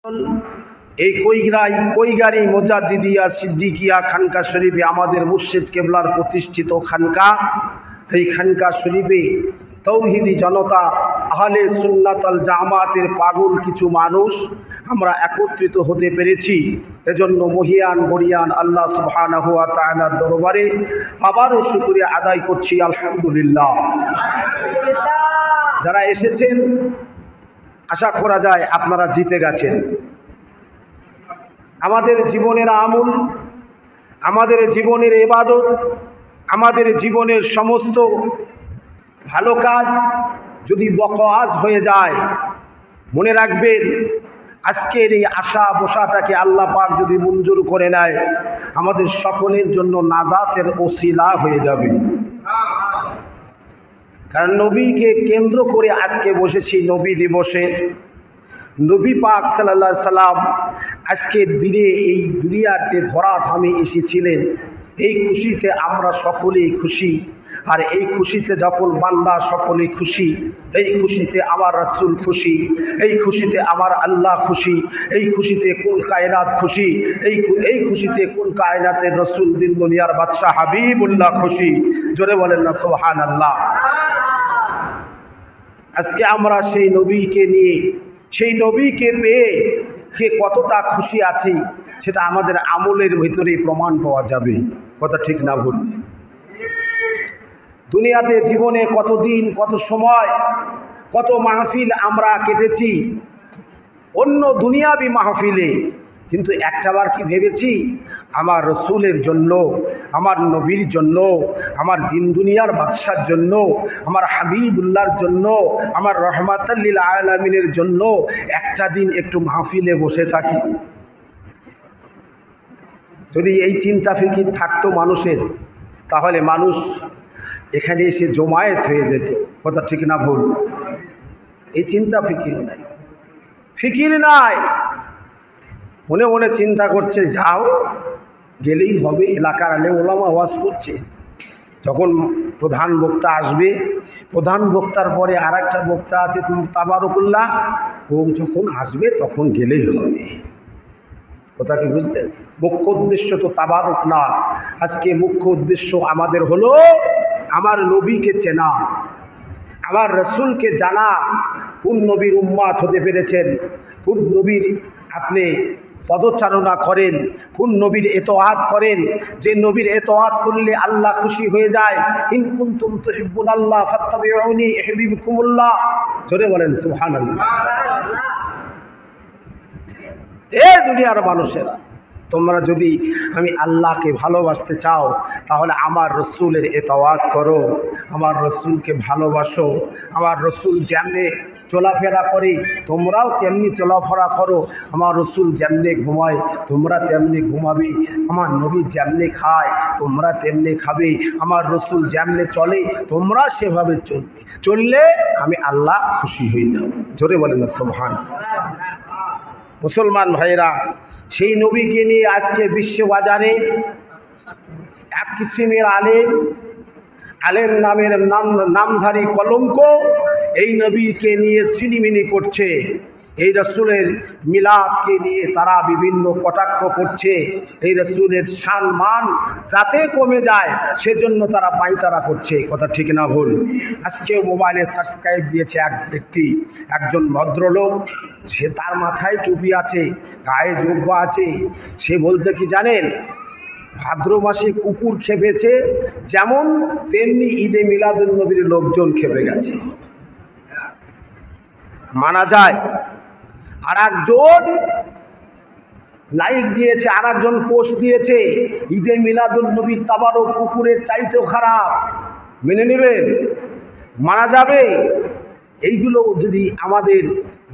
এই কৈগারি মোজাদ্দিদিয়া সিদ্দিকিয়া খানকা শরীফে আমাদের মুর্শিদ কেবলার প্রতিষ্ঠিত খানকা। এই খানকা শরীফে তৌহিদি জনতা আহলে সুন্নাত আল জামাতের পাগল কিছু মানুষ আমরা একত্রিত হতে পেরেছি। এজন্য মহিয়ান গরিয়ান আল্লাহ সুবহানাহু ওয়া তাআলার দরবারে আবারও শুকরিয়া আদায় করছি, আলহামদুলিল্লাহ। যারা এসেছেন আশা করা যায় আপনারা জিতে গেছেন। আমাদের জীবনের আমল, আমাদের জীবনের ইবাদত, আমাদের জীবনের সমস্ত ভালো কাজ যদি বকওয়াজ হয়ে যায়, মনে রাখবেন আজকের এই আশা বসাটাকে আল্লাহ পাক যদি মঞ্জুর করে নেয় আমাদের সকলের জন্য নাজাতের ওসিলা হয়ে যাবে। কারণ নবীকে কেন্দ্র করে আজকে বসেছি নবী দিবসে। নবী পাক সাল্লাল্লাহু আলাইহি সাল্লাম আজকের দিনে এই দুনিয়াতে ধরাধামে এসেছিলেন। এই খুশিতে আমরা সকলেই খুশি। আর এই খুশিতে যখন বান্দা সকলেই খুশি, এই খুশিতে আমার রাসূল খুশি, এই খুশিতে আমার আল্লাহ খুশি, এই খুশিতে কুল কায়নাত খুশি, এই খুশিতে কুল কায়নাতের রাসূল দিন দুনিয়ার বাদশাহ হাবিবুল্লাহ খুশি। জোরে বলেন না সুবহানাল্লাহ। আজকে আমরা সেই নবীকে নিয়ে, সেই নবীকে পেয়ে কে কতটা খুশি আছি সেটা আমাদের আমলের ভিতরেই প্রমাণ পাওয়া যাবে। কথা ঠিক না ভুল? দুনিয়াতে জীবনে কতদিন, কত সময়, কত মাহফিল আমরা কেটেছি অন্য দুনিয়াবি মাহফিলে, কিন্তু একটাবার কি ভেবেছি আমার রসুলের জন্য, আমার নবীর জন্য, আমার দিন দুনিয়ার বাদশার জন্য, আমার হাবিবুল্লাহর জন্য, আমার রহমাতাল লিল আলামিনের জন্য একটা দিন একটু মাহফিলে বসে থাকি? যদি এই চিন্তা ফিকির থাকতো মানুষের, তাহলে মানুষ এখানে এসে জমায়েত হয়ে যেত। কথা ঠিক না ভুল? এই চিন্তা ফিকির নাই, ফিকির নাই। মনে মনে চিন্তা করছে যাও গেলেই হবে, এলাকার আলেম ওলামা ওয়াজ করছে, যখন প্রধান বক্তা আসবে, প্রধান বক্তার পরে আর একটা বক্তা আছে তাবারকুল্লাহ, ও যখন আসবে তখন গেলেই হবে। কথা কি বুঝলেন? মুখ্য উদ্দেশ্য তো তাবারক না। আজকে মুখ্য উদ্দেশ্য আমাদের হলো আমার নবীকে চেনা, আমার রসুলকে জানা। কোন নবীর উম্মাত হতে পেরেছেন, কোন নবীর আপনি পদচারণা করেন, কোন নবীর ইতাআত করেন, যে নবীর ইতাআত করলে আল্লাহ খুশি হয়ে যায়। ইন কুনতুম তুহিব্বুনাল্লাহ ফাত্তাবিউনি ইউহিব্বুকুমুল্লাহ। জোরে বলেন সুবহানাল্লাহ। এ দুনিয়ার মানুষেরা, তোমরা যদি আমি আল্লাহকে ভালোবাসতে চাও তাহলে আমার রসুলের ইতাআত করো, আমার রসুলকে ভালোবাসো। আমার রসুল যেমনে চলাফেরা করে তোমরাও তেমনি চলাফেরা করো। আমার রসুল যেমনে ঘুমায় তোমরা তেমনি ঘুমাবে। আমার নবী যেমনে খায় তোমরা তেমনি খাবে। আমার রসুল যেমনে চলে তোমরা সেভাবে চলবে। চললে আমি আল্লাহ খুশি হয়ে যাব। জোরে বলেন না সুবহানাল্লাহ। মুসলমান ভাইরা, সেই নবীকে নিয়ে আজকে বিশ্ববাজারে এক কিসিমের আলেম নামের নামধারী কলঙ্ক এই নবীকে নিয়ে ছিনিমিনি করছে। এই রসুলের মিলাদকে নিয়ে তারা বিভিন্ন কটাক্ষ করছে। এই রসুলের সম্মান যাতে কমে যায় সেজন্য তারা পায়তারা করছে। কথা ঠিক না ভুল? আজকেও মোবাইলে সাবস্ক্রাইব দিয়েছে এক ব্যক্তি, একজন ভদ্রলোক, সে তার মাথায় টুপি আছে, গায়ে জুব্বা আছে। সে বলছে কি জানেন, ভাদ্র মাসে কুকুর খেপেছে যেমন তেমনি ঈদে মিলাদুন নবীর লোকজন খেপে গেছে। মানা যায়। আর একজন লাইক দিয়েছে, আর একজন পোস্ট দিয়েছে ঈদে মিলাদুন নবীর তাবারক কুকুরের চাইতেও খারাপ। মেনে নেবেন? মানা যাবে? এইগুলো যদি আমাদের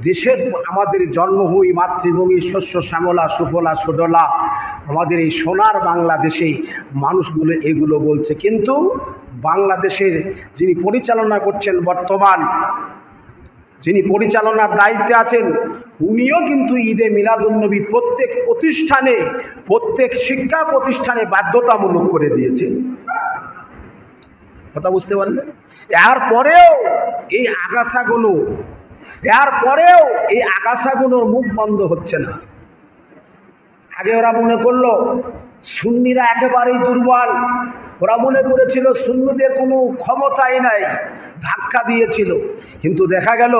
দেশের, আমাদের জন্মভূমি মাতৃভূমি শস্য শ্যামলা সুফলা সুডলা আমাদের এই সোনার বাংলাদেশে মানুষগুলো এগুলো বলছে, কিন্তু বাংলাদেশের যিনি পরিচালনা করছেন, বর্তমান যিনি পরিচালনার দায়িত্বে আছেন, উনিও কিন্তু ঈদে মিলাদুন্নবী প্রত্যেক প্রতিষ্ঠানে, প্রত্যেক শিক্ষা প্রতিষ্ঠানে বাধ্যতামূলক করে দিয়েছেন। কথা বুঝতে পারলেন? এরপরেও এই আগাছাগুলো এরপরেও এই আগাছাগুলোর মুখ বন্ধ হচ্ছে না। আগে ওরা মনে করলো সুন্নিরা একেবারেই দুর্বল, ওরা মনে করেছিল সুন্নিদের কোনো ক্ষমতাই নাই, ধাক্কা দিয়েছিল। কিন্তু দেখা গেল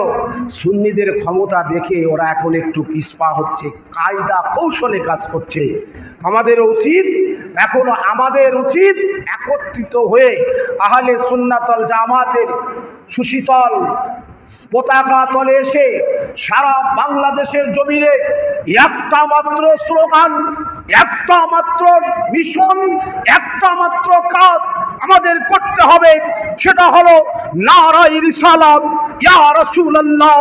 সুন্নিদের ক্ষমতা দেখে ওরা এখন একটু পিছপা হচ্ছে, কায়দা কৌশলে কাজ করছে। আমাদের উচিত একত্রিত হয়ে আহলে সুন্নাত ওয়াল জামাতের সুশীতল পতাকা তলে এসে সারা বাংলাদেশের জমিনে একটা মাত্র স্লোগান, একটা মাত্র মিশন, একটা মাত্র কাজ আমাদের করতে হবে। সেটা হলো নারায়ে রিসালাত ইয়া রাসূলুল্লাহ,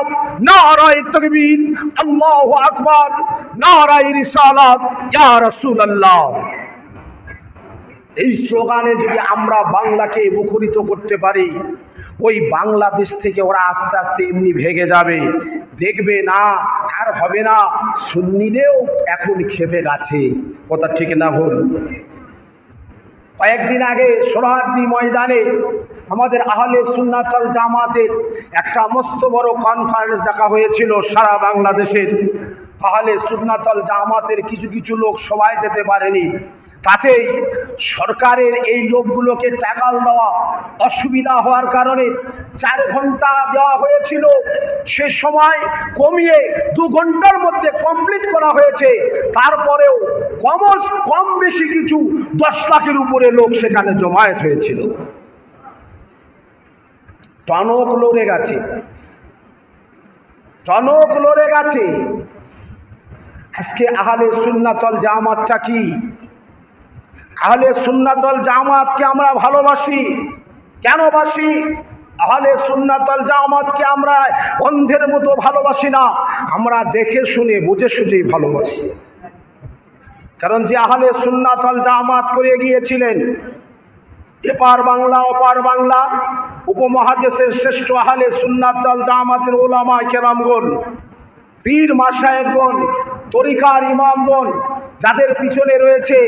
নারায়ে তাকবীর আল্লাহু আকবার, নারায়ে রিসালাত ইয়া রাসূলুল্লাহ। এই স্লোগানে যদি আমরা বাংলাকে মুখরিত করতে পারি, ওই বাংলাদেশ থেকে ওরা আস্তে আস্তে এমনি ভেঙে যাবে, দেখবে না আর হবে না। সুন্নিদেরও এখন খেপে গেছে, কথা ঠিক না ভুল? কয়েকদিন আগে সোহরাওয়ার্দী ময়দানে আমাদের আহলে সুন্নাত ওয়াল জামাতের একটা মস্ত বড় কনফারেন্স ডাকা হয়েছিল সারা বাংলাদেশের। আহলে সুন্নাত ওয়াল জামাতের কিছু কিছু লোক সবাই যেতে পারেনি। তাতেই সরকারের এই লোকগুলোকে টাকাল দেওয়া অসুবিধা হওয়ার কারণে 4 ঘন্টা দেওয়া হয়েছিল, সে সময় কমিয়ে 2 ঘন্টার মধ্যে কমপ্লিট করা হয়েছে। তারপরেও কম বেশি কিছু 10 লাখের উপরে লোক সেখানে জমায়েত হয়েছিল। টনক লড়ে গেছে। আজকে আহলে সুন্নাত ওয়াল জামাতটা কি? আহলে সুন্নাত ওয়াল জামাতকে আমরা ভালোবাসি। কেন বাসি? আহলে সুন্নাত ওয়াল জামাতকে আমরা অন্ধের মতো ভালোবাসি না, আমরা দেখে শুনে বুঝে সুঝেই ভালোবাসি। কারণ যে আহলে সুন্নাত ওয়াল জামাত করে গিয়েছিলেন, এপার বাংলা ওপার বাংলা উপমহাদেশের শ্রেষ্ঠ আহলে সুন্নাত ওয়াল জামাতের উলামা কেরামগণ, পীর মাশায়েখগণ, তরিকার ইমামগণ, যাদের পিছনে রয়েছে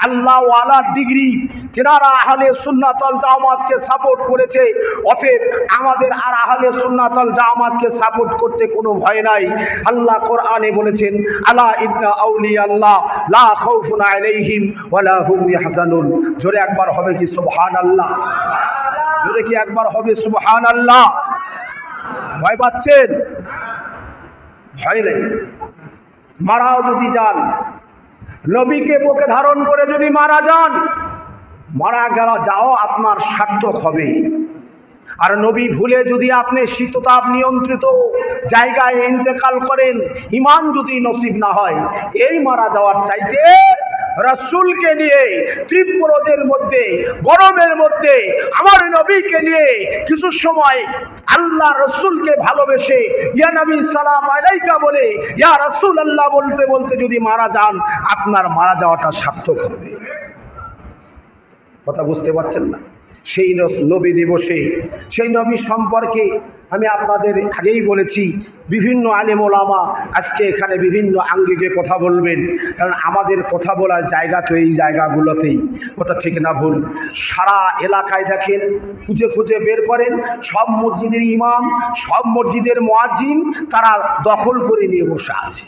আল্লাহ ওয়ালার ডিগ্রি, তেনারা আহলে সুন্নাত ওয়াল জামাতকে সাপোর্ট করেছে। অতএব আমাদের আর আহলে সুন্নাত ওয়াল জামাতকে সাপোর্ট করতে কোনো ভয় নাই। আল্লাহ কোরআনে বলেছেন, আলা ইন্না আউলিয়া আল্লাহ লা খাউফুন আলাইহিম ওয়ালা হুম ইয়াহজানুন। জোরে একবার হবে কি সুবহানাল্লাহ? জোরে কি একবার হবে সুবহানাল্লাহ? ভয় পাচ্ছেন? ভয় নেই। মারাও যদি যান, নবীকে বুকে ধারণ করে যদি মারা যান, যাও আপনার সার্থক হবে। আর নবী ভুলে যদি আপনি শীততাপ নিয়ন্ত্রিত জায়গায় ইন্তেকাল করেন, ঈমান যদি নসিব না হয়, এই মারা যাওয়ার চাইতে রাসূলকে নিয়ে তীব্রদের মধ্যে, গরমের মধ্যে আমার নবীকে নিয়ে কিছু সময় আল্লাহ রসুলকে ভালোবেসে ইয়া নবী সালাম আলাইকা বলে ইয়া রাসূলুল্লাহ বলতে বলতে যদি মারা যান, আপনার মারা যাওয়াটা সার্থক হবে। কথা বুঝতে পারছেন না? সেই নবী দিবসে, সেই নবী সম্পর্কে আমি আপনাদের আগেই বলেছি, বিভিন্ন আলেম ওলামা আজকে এখানে বিভিন্ন আঙ্গিকে কথা বলবেন। কারণ আমাদের কথা বলার জায়গা তো এই জায়গাগুলোতেই, কথা ঠিক না ভুল? সারা এলাকায় দেখেন, খুঁজে খুঁজে বের করেন, সব মসজিদের ইমাম, সব মসজিদের মুয়াজ্জিন তারা দখল করে নিয়ে বসে আছে।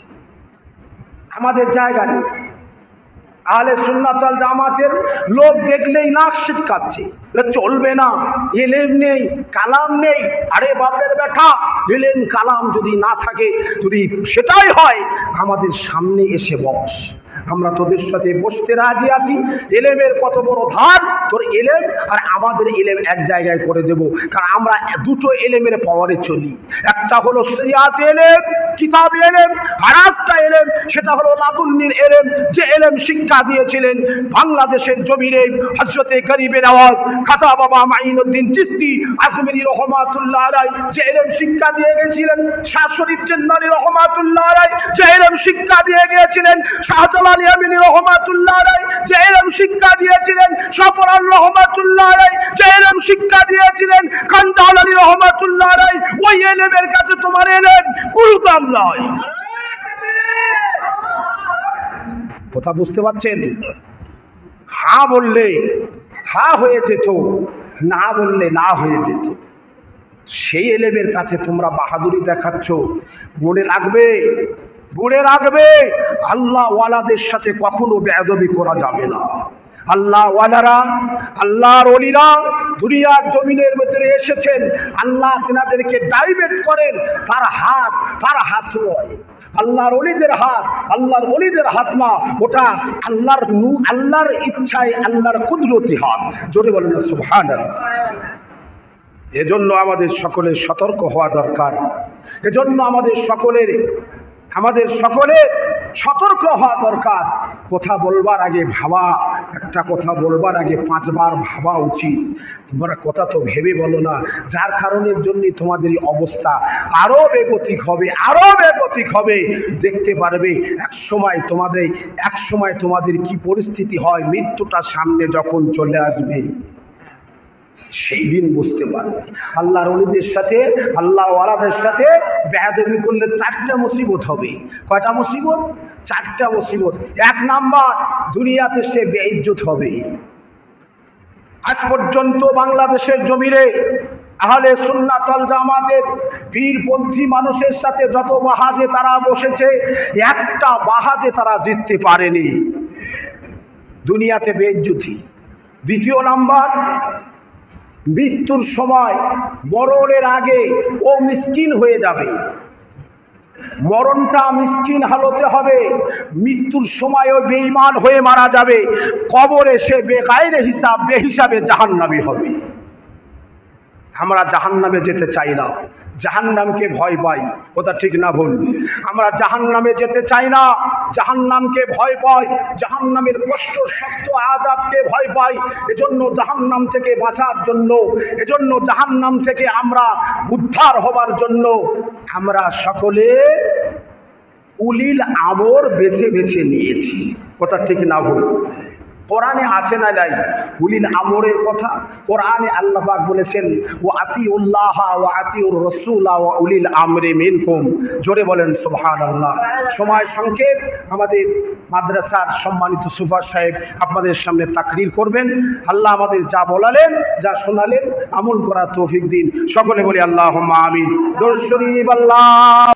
আমাদের জায়গা নেই। আহলে সুন্নাত ওয়াল জামাতের লোক দেখলেই নাক ছিটকাচ্ছে, চলবে না, এলেম নেই, কালাম নেই। আরে বাপের বেটা, এলেম কালাম যদি না থাকে, যদি সেটাই হয়, আমাদের সামনে এসে বস, আমরা তোদের সাথে বসতে রাজি আছি। এলেমের কত বড় ধার, তোর এলেম আর আমাদের এলেম এক জায়গায় করে দেব। কারণ আমরা দুটো এলেমের পাওয়ারে চলি। একটা হলো শরিয়াত এলেম, কিতাব এলেম, আর একটা এলেম সেটা হলো লাদুন্নির এলেম, যে এলেম শিক্ষা দিয়েছিলেন বাংলাদেশের জমিনে হযরতে গরিবের আওয়াজ খাজা বাবা মাইনুদ্দিন চিশতি আজমেরি রহমাতুল্লাহ আলাইহি, যে এলেম শিক্ষা দিয়ে গেছিলেন শাহ শরীফ জিন্নানী রহমাতুল্লাহ আলাইহি, যে এলেম শিক্ষা দিয়ে গিয়েছিলেন শাহজালাল ইয়ামিনী রহমাতুল্লাহ আলাইহি, যে এলেম শিক্ষা দিয়েছিলেন শাহপরান রহমাতুল্লাহ আলাইহি, যে এলেম শিক্ষা দিয়েছিলেন খান জালালী রহমাতুল্লাহ আলাইহি, ওই এলেমের কাছে তোমার এলেম কোনো দাম নয়। কথা বুঝতে পারছেন? হ্যাঁ বললে হ্যাঁ হয়ে যেত, না বললে না হয়ে যেত। সেই এলেমের কাছে তোমরা বাহাদুরি দেখাচ্ছ। মনে রাখবে, মনে রাখবে, আল্লাহ ওয়ালাদের সাথে কখনো বেয়াদবি করা যাবে না। আল্লাহ ওয়ালারা, আল্লাহর ওলিরা দুনিয়ার জমিনের ভিতরে এসেছেন, আল্লাহ তেনাদেরকে ডাইভার্ট করেন। তার হাত নয় আল্লাহর ওলিদের হাত, আল্লাহর ওলিদের হাত না, ওটা আল্লাহর ইচ্ছায়, আল্লাহর কুদরতি হাত। জোরে বলেন সুবহানাল্লাহ। এজন্য আমাদের সকলের সতর্ক হওয়া দরকার। এজন্য আমাদের সকলের সতর্ক হওয়া দরকার। কথা বলবার আগে ভাবা, একটা কথা বলবার আগে 5 বার ভাবা উচিত। তোমরা কথা তো ভেবে বলো না, যার কারণের জন্য তোমাদের এই অবস্থা আরও বেগতিক হবে। দেখতে পারবে এক সময় তোমাদের কি পরিস্থিতি হয়, মৃত্যুটা সামনে যখন চলে আসবে সেই দিন বুঝতে পারবে। আল্লাহর ওলিদের সাথে, আল্লাহ ওয়ালাদের সাথে বেয়াদবি করলে 4টা মুসিবত হবে। কয়টা মুসিবত? 4টা মুসিবত। 1 নাম্বার, দুনিয়াতে সে বেইজ্জত হবে। আজ পর্যন্ত বাংলাদেশের জমিনে আহলে সুন্নাত ওয়াল জামাতের পীরপন্থী মানুষের সাথে যত বাহাজে তারা বসেছে, একটা বাহাজে তারা জিততে পারেনি। দুনিয়াতে বেইজ্জতি। 2 নাম্বার, মৃত্যুর সময়, মরণের আগে ও মিসকিন হয়ে যাবে। মরণটা মিসকিন হালতে হবে। মৃত্যুর সময়ও বেঈমান হয়ে মারা যাবে। কবরে সে বেগায়রে হিসাব, বেহিসাবে জাহান্নামী হবে। আমরা জাহান্নামে যেতে চাই না, জাহান্নামকে ভয় পাই। কথা ঠিক না ভুল? আমরা জাহান্নামে যেতে চাই না, জাহান্নামকে ভয় পাই, জাহান্নামের কষ্ট, শক্ত আযাবকে ভয় পাই। এজন্য জাহান্নাম থেকে বাঁচার জন্য, এজন্য জাহান্নাম থেকে আমরা উদ্ধার হবার জন্য আমরা সকলে উলিল আমর বেছে বেছে নিয়েছি। কথা ঠিক না ভুল? কোরআনে আছে না নাই উলিল আমরের কথা? কোরআনে আল্লাহ পাক বলেছেন, ওয়া আতিউল্লাহ ওয়া আতিউর রাসূলা ওয়া উলিল আমরি মিনকুম। জোরে বলেন সুবহানাল্লাহ। সময় সংক্ষেপ, আমাদের মাদ্রাসার সম্মানিত সুফার সাহেব আপনাদের সামনে তাকরীর করবেন। আল্লাহ আমাদের যা বলালেন, যা শোনালেন, আমল করার তৌফিক দিন। সকলে বলি আল্লাহুম্মা আমিন। দরুদ শরীফ। আল্লাহ